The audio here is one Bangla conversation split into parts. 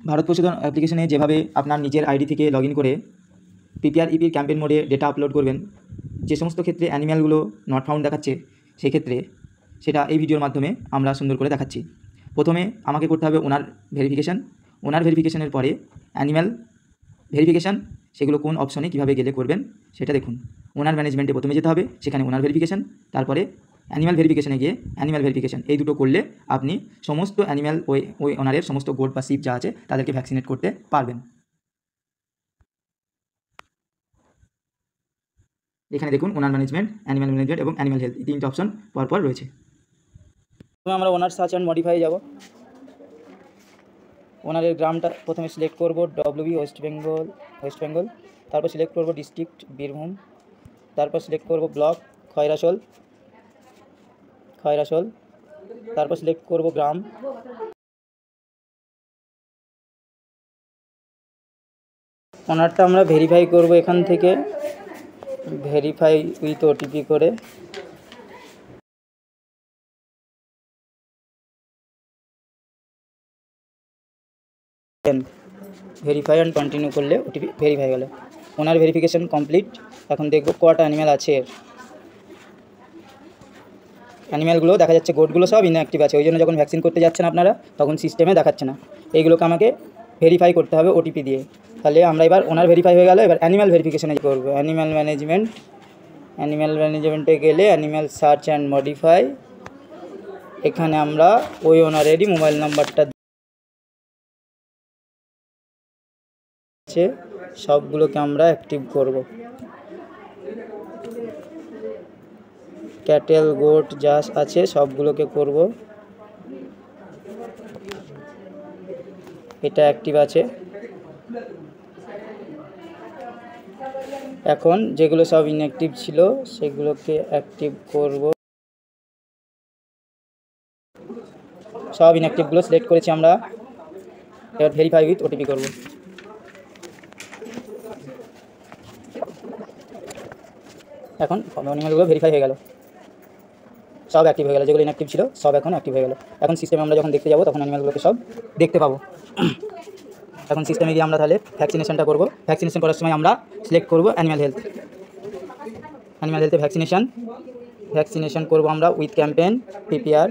ভারত পশুধন অ্যাপ্লিকেশনে যেভাবে আপনার নিজের আইডি থেকে লগ ইন করে পিপিআর ইপির ক্যাম্পেইন মোডে ডেটা আপলোড করবেন, যে সমস্ত ক্ষেত্রে অ্যানিম্যালগুলো নট ফাউন্ড দেখাচ্ছে সেক্ষেত্রে সেটা এই ভিডিওর মাধ্যমে আমরা সুন্দর করে দেখাচ্ছি। প্রথমে আমাকে করতে হবে ওনার ভেরিফিকেশান। ওনার ভেরিফিকেশানের পরে অ্যানিম্যাল ভেরিফিকেশান, সেগুলো কোন অপশনে কীভাবে গেলে করবেন সেটা দেখুন। ওনার ম্যানেজমেন্টে প্রথমে যেতে হবে, সেখানে ওনার ভেরিফিকেশান, তারপরে অ্যানিম্যাল ভেরিফিকেশানে গিয়ে অ্যানিম্যাল ভেরিফিকেশান, এই দুটো করলে আপনি সমস্ত অ্যানিম্যাল ওই ওনারের সমস্ত গোট বা শিপ যা আছে তাদেরকে ভ্যাকসিনেট করতে পারবেন। এখানে দেখুন ওনার ম্যানেজমেন্ট, অ্যানিম্যাল ম্যানেজমেন্ট এবং অ্যানিম্যাল হেলথ, এই তিনটে অপশন পরপর রয়েছে। আমরা ওনার সার্চ অ্যান্ড মডিফাই যাব। ওনারের গ্রামটা প্রথমে সিলেক্ট করব, ডব্লিউবি ওয়েস্ট বেঙ্গল। তারপর সিলেক্ট করব ডিস্ট্রিক্ট বীরভূম। তারপর সিলেক্ট করব ব্লক খয়রাসোল। তারপর সিলেক্ট করব গ্রাম। ওনারটা আমরা ভেরিফাই করব এখান থেকে, ভেরিফাই উইথ ওটিপি করে। ভেরিফাই অ্যান্ড কন্টিনিউ করলে ওটিপি ভেরিফাই গেল। ওনার ভেরিফিকেশান কমপ্লিট। এখন দেখব কটা অ্যানিম্যাল আছে। অ্যানিম্যালগুলো দেখা যাচ্ছে, গোটগুলো সব ইনঅ্যাক্টিভ আছে, ওই জন্য যখন ভ্যাকসিন করতে যাচ্ছেন আপনারা তখন সিস্টেমে দেখাচ্ছে না। এইগুলোকে আমাকে ভেরিফাই করতে হবে ওটিপি দিয়ে। তাহলে আমরা এবার ওনার ভেরিফাই হয়ে গেল, এবার অ্যানিম্যাল ভেরিফিকেশানে করব। অ্যানিম্যাল ম্যানেজমেন্টে গেলে অ্যানিম্যাল সার্চ অ্যান্ড মডিফাই, এখানে আমরা ওই ওনারেরই মোবাইল নাম্বারটা সবগুলোকে আমরা অ্যাক্টিভ করব। ক্যাটেল গোট যা আছে সবগুলোকে করব। এটা অ্যাক্টিভ আছে। এখন যেগুলো সব ইনঅ্যাক্টিভ ছিল সেগুলোকে অ্যাক্টিভ করব। সব ইনঅ্যাক্টিভগুলো সিলেক্ট করেছি আমরা। এবার ভেরিফাই উইথ ওটিপি করব। এখন অ্যানিম্যালগুলো ভেরিফাই হয়ে গেল, সব অ্যাক্টিভ হয়ে গেল। যেগুলো ইনঅ্যাক্টিভ ছিল সব এখন অ্যাক্টিভ হয়ে গেল। এখন সিস্টেমে আমরা যখন দেখতে যাব তখন অ্যানিম্যালগুলোকে সব দেখতে পাবো। এখন সিস্টেমে গিয়ে আমরা তাহলে ভ্যাকসিনেশনটা করব। ভ্যাকসিনেশন করার সময় আমরা সিলেক্ট করব অ্যানিম্যাল হেলথে ভ্যাকসিনেশন করব আমরা উইথ ক্যাম্পেইন পিপিআর।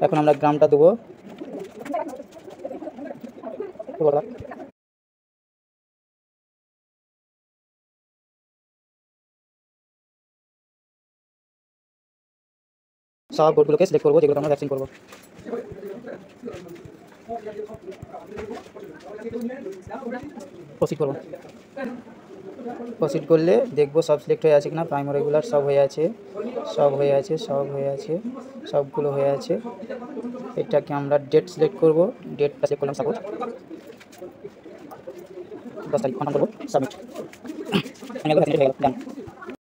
এখন আমরা গ্রামটা দেবো, সব গোটগুলোকে সিলেক্ট করবো যেগুলো আমরা ভ্যাকসিন করবো। প্রসিড করলে দেখবো সব সিলেক্ট হয়ে আছে কিনা। প্রাইম রেগুলার সব হয়ে আছে, সবগুলো হয়ে আছে। এটাকে আমরা ডেট সিলেক্ট করবো। ডেটটা সিলেক্ট করলাম, সাপোজ 10 তারিখ, কনফার্ম করবো, সাবমিট। হয়ে গেল।